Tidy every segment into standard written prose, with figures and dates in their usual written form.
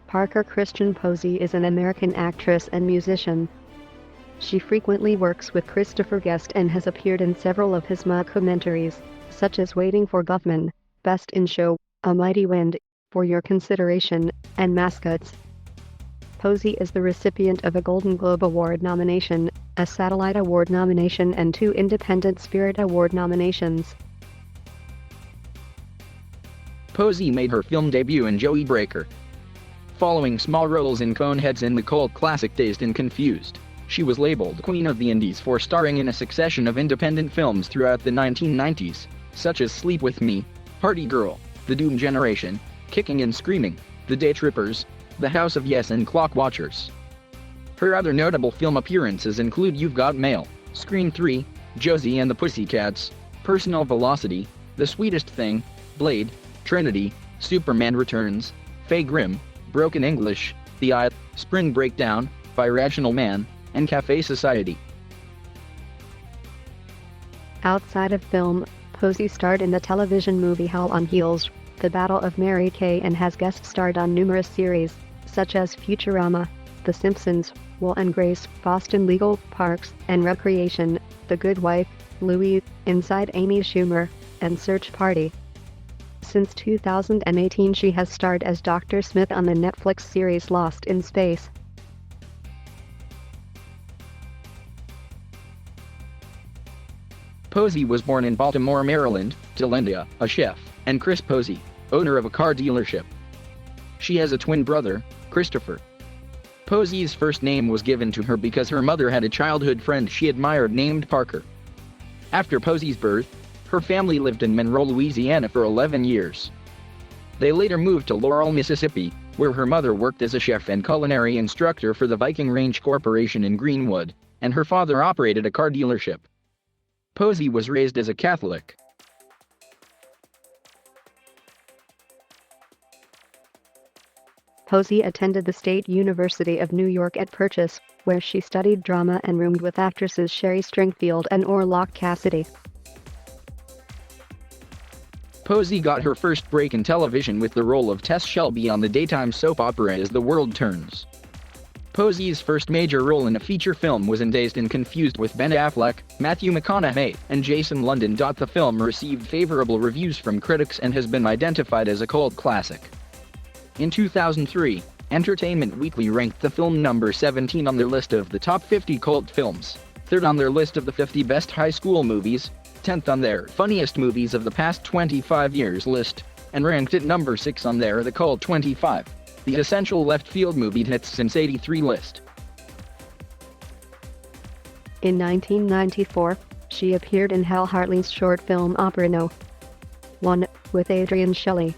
Parker Christian Posey is an American actress and musician. She frequently works with Christopher Guest and has appeared in several of his mockumentaries, such as Waiting for Guffman, Best in Show, A Mighty Wind, For Your Consideration, and Mascots. Posey is the recipient of a Golden Globe Award nomination, a Satellite Award nomination and 2 Independent Spirit Award nominations. Posey made her film debut in Joey Breaker. Following small roles in Coneheads and the cult classic Dazed and Confused, she was labeled Queen of the Indies for starring in a succession of independent films throughout the 1990s, such as Sleep With Me, Party Girl, The Doom Generation, Kicking and Screaming, The Day Trippers, The House of Yes and Clock Watchers. Her other notable film appearances include You've Got Mail, Scream 3, Josie and the Pussycats, Personal Velocity, The Sweetest Thing, Blade, Trinity, Superman Returns, Faye Grimm, Broken English, The Eye, Spring Breakdown, Birational Man, and Cafe Society. Outside of film, Posey starred in the television movie Hell on Heels, The Battle of Mary Kay, and has guest starred on numerous series, such as Futurama, The Simpsons, Will and Grace, Boston Legal, Parks and Recreation, The Good Wife, Louie, Inside Amy Schumer, and Search Party. Since 2018 she has starred as Dr. Smith on the Netflix series Lost in Space. Posey was born in Baltimore, Maryland, to Linda, a chef, and Chris Posey, owner of a car dealership. She has a twin brother, Christopher. Posey's first name was given to her because her mother had a childhood friend she admired named Parker. After Posey's birth, her family lived in Monroe, Louisiana for 11 years. They later moved to Laurel, Mississippi, where her mother worked as a chef and culinary instructor for the Viking Range Corporation in Greenwood, and her father operated a car dealership. Posey was raised as a Catholic. Posey attended the State University of New York at Purchase, where she studied drama and roomed with actresses Sherry Stringfield and Orlock Cassidy. Posey got her first break in television with the role of Tess Shelby on the daytime soap opera As the World Turns. Posey's first major role in a feature film was in Dazed and Confused with Ben Affleck, Matthew McConaughey, and Jason London. The film received favorable reviews from critics and has been identified as a cult classic. In 2003, Entertainment Weekly ranked the film number 17 on their list of the top 50 cult films, 3rd on their list of the 50 best high school movies, 10th on their funniest movies of the past 25 years list, and ranked at number 6 on their The Cult 25, the essential left field movie hits since '83 list. In 1994, she appeared in Hal Hartley's short film Opera No. 1, with Adrian Shelley.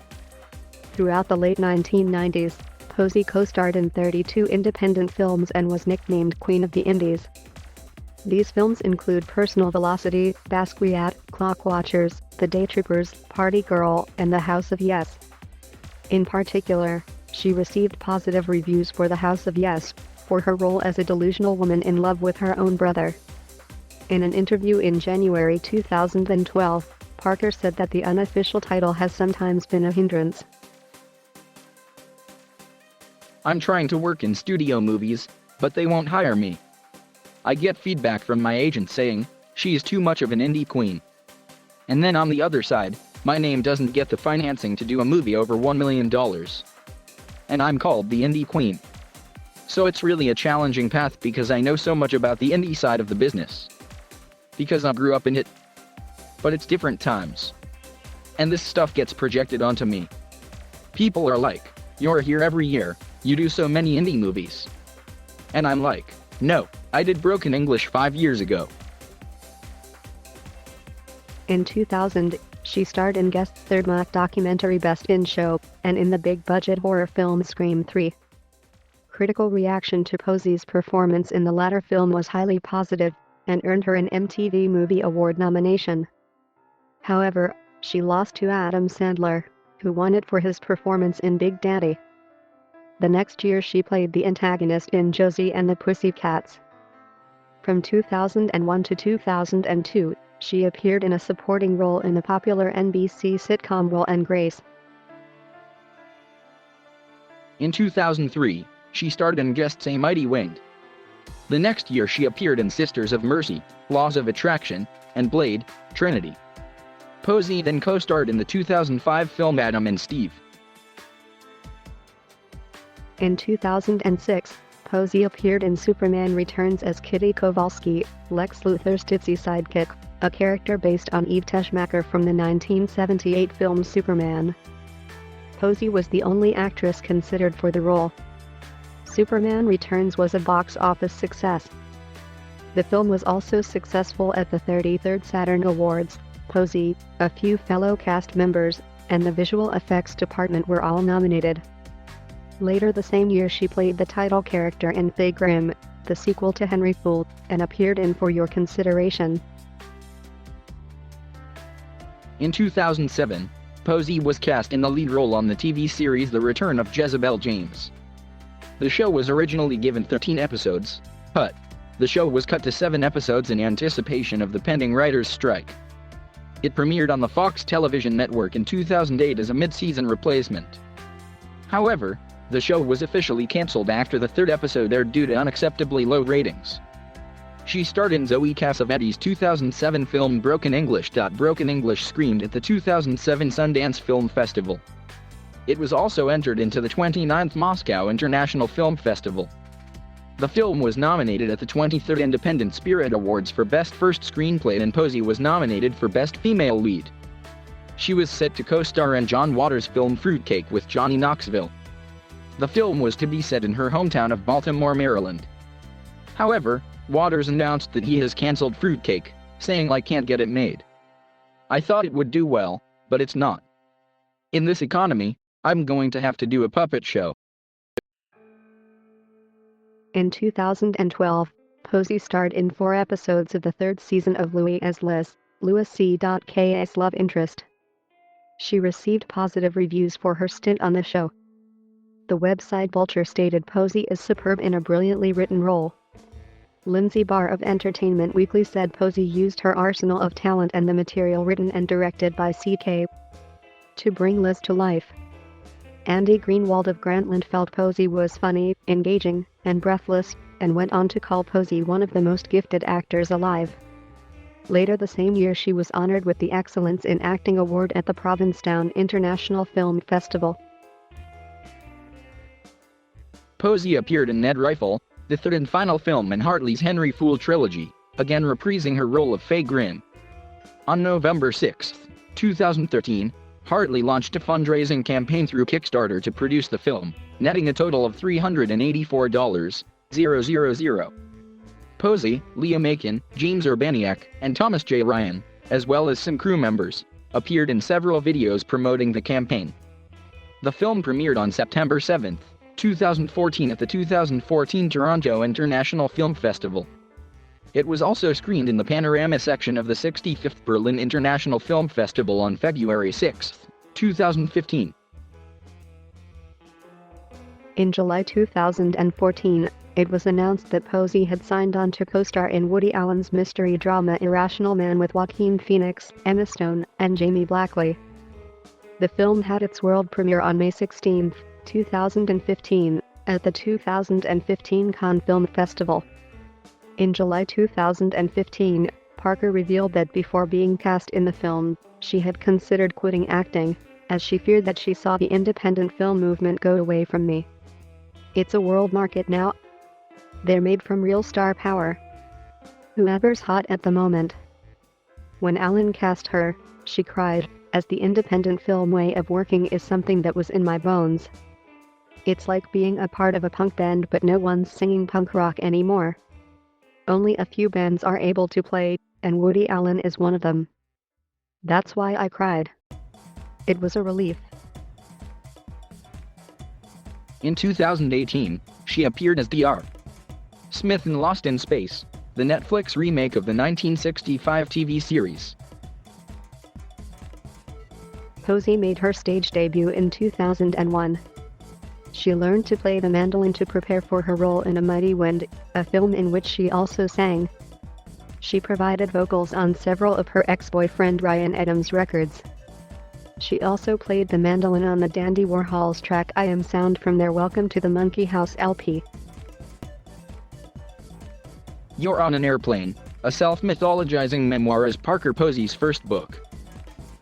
Throughout the late 1990s, Posey co-starred in 32 independent films and was nicknamed Queen of the Indies. These films include Personal Velocity, Basquiat, Clock Watchers, The Day Trippers, Party Girl, and The House of Yes. In particular, she received positive reviews for The House of Yes, for her role as a delusional woman in love with her own brother. In an interview in January 2012, Parker said that the unofficial title has sometimes been a hindrance. I'm trying to work in studio movies, but they won't hire me. I get feedback from my agent saying, she's too much of an indie queen. And then on the other side, my name doesn't get the financing to do a movie over $1 million. And I'm called the indie queen. So it's really a challenging path because I know so much about the indie side of the business. Because I grew up in it. But it's different times. And this stuff gets projected onto me. People are like, you're here every year, you do so many indie movies. And I'm like, no, I did Broken English 5 years ago. In 2000, she starred in Guest's third mock documentary Best in Show, and in the big-budget horror film Scream 3. Critical reaction to Posey's performance in the latter film was highly positive, and earned her an MTV Movie Award nomination. However, she lost to Adam Sandler, who won it for his performance in Big Daddy. The next year she played the antagonist in Josie and the Pussycats. From 2001 to 2002, she appeared in a supporting role in the popular NBC sitcom Will and Grace. In 2003, she starred in Just Say Mighty Winged. The next year she appeared in Sisters of Mercy, Laws of Attraction, and Blade, Trinity. Posey then co-starred in the 2005 film Adam and Steve. In 2006, Posey appeared in Superman Returns as Kitty Kowalski, Lex Luthor's ditzy sidekick, a character based on Eve Teschmacher from the 1978 film Superman. Posey was the only actress considered for the role. Superman Returns was a box office success. The film was also successful at the 33rd Saturn Awards. Posey, a few fellow cast members, and the visual effects department were all nominated. Later the same year she played the title character in Faye Grimm, the sequel to Henry Fool, and appeared in For Your Consideration. In 2007, Posey was cast in the lead role on the TV series The Return of Jezebel James. The show was originally given 13 episodes, but the show was cut to 7 episodes in anticipation of the pending writers' strike. It premiered on the Fox television network in 2008 as a mid-season replacement. However, the show was officially cancelled after the 3rd episode aired due to unacceptably low ratings. She starred in Zoe Cassavetes' 2007 film Broken English. Broken English screened at the 2007 Sundance Film Festival. It was also entered into the 29th Moscow International Film Festival. The film was nominated at the 23rd Independent Spirit Awards for Best First Screenplay, and Posey was nominated for Best Female Lead. She was set to co-star in John Waters' film Fruitcake with Johnny Knoxville. The film was to be set in her hometown of Baltimore, Maryland. However, Waters announced that he has cancelled Fruitcake, saying, "I can't get it made. I thought it would do well, but it's not. In this economy, I'm going to have to do a puppet show." In 2012, Posey starred in 4 episodes of the 3rd season of Louis as Liz, Louis C.K.'s love interest. She received positive reviews for her stint on the show. The website Vulture stated Posey is superb in a brilliantly written role. Lindsay Barr of Entertainment Weekly said Posey used her arsenal of talent and the material written and directed by CK to bring Liz to life. Andy Greenwald of Grantland felt Posey was funny, engaging, and breathless, and went on to call Posey one of the most gifted actors alive. Later the same year she was honored with the Excellence in Acting Award at the Provincetown International Film Festival. Posey appeared in Ned Rifle, the 3rd and final film in Hartley's Henry Fool trilogy, again reprising her role of Faye Grimm. On November 6, 2013, Hartley launched a fundraising campaign through Kickstarter to produce the film, netting a total of $384,000. Posey, Leah Macon, James Urbaniak, and Thomas J. Ryan, as well as some crew members, appeared in several videos promoting the campaign. The film premiered on September 7, 2014 at the 2014 Toronto International Film Festival. It was also screened in the Panorama section of the 65th Berlin International Film Festival on February 6, 2015. In July 2014, it was announced that Posey had signed on to co-star in Woody Allen's mystery drama Irrational Man with Joaquin Phoenix, Emma Stone, and Jamie Blackley. The film had its world premiere on May 16, 2015, at the 2015 Cannes Film Festival. In July 2015, Parker revealed that before being cast in the film, she had considered quitting acting, as she feared that she saw the independent film movement go away from me. It's a world market now. They're made from real star power. Whoever's hot at the moment. When Allen cast her, she cried, as the independent film way of working is something that was in my bones. It's like being a part of a punk band, but no one's singing punk rock anymore. Only a few bands are able to play, and Woody Allen is one of them. That's why I cried. It was a relief. In 2018, she appeared as Dr. Smith in Lost in Space, the Netflix remake of the 1965 TV series. Posey made her stage debut in 2001. She learned to play the mandolin to prepare for her role in A Mighty Wind, a film in which she also sang. She provided vocals on several of her ex-boyfriend Ryan Adams' records. She also played the mandolin on the Dandy Warhols track I Am Sound from their Welcome to the Monkey House LP. You're on an Airplane, a self-mythologizing memoir, is Parker Posey's first book.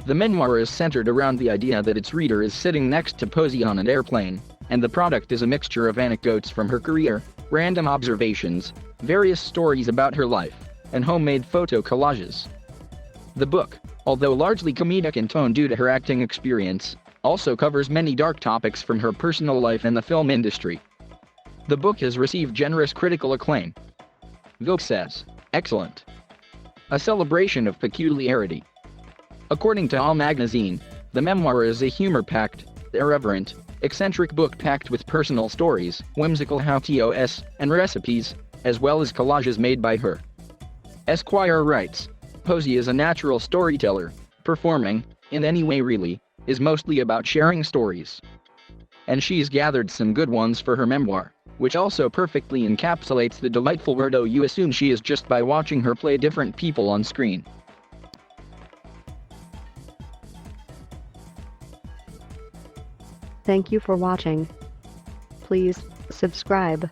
The memoir is centered around the idea that its reader is sitting next to Posey on an airplane, and the product is a mixture of anecdotes from her career, random observations, various stories about her life, and homemade photo collages. The book, although largely comedic in tone due to her acting experience, also covers many dark topics from her personal life and the film industry. The book has received generous critical acclaim. Vogue says, "Excellent. A celebration of peculiarity." According to All Magazine, the memoir is a humor-packed, irreverent, eccentric book packed with personal stories, whimsical how-tos, and recipes, as well as collages made by her. Esquire writes, "Posey is a natural storyteller. Performing, in any way really, is mostly about sharing stories. And she's gathered some good ones for her memoir, which also perfectly encapsulates the delightful weirdo you assume she is just by watching her play different people on screen." Thank you for watching. Please subscribe.